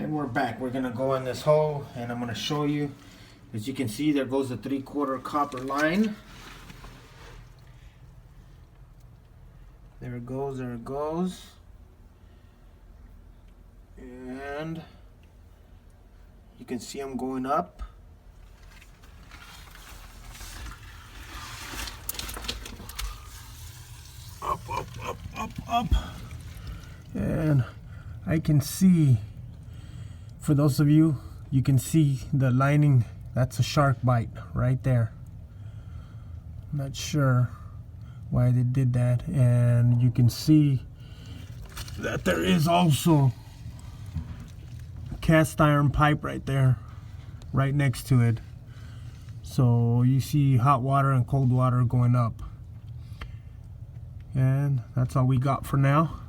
And we're back. We're gonna go in this hole and I'm gonna show you. As you can see, there goes the 3/4 copper line. There it goes, there it goes. And you can see I'm going up. Up. And I can see, for those of you, you can see the lining. That's a shark bite right there. I'm not sure why they did that. And you can see that there is also a cast iron pipe right there, right next to it. So you see hot water and cold water going up. And that's all we got for now.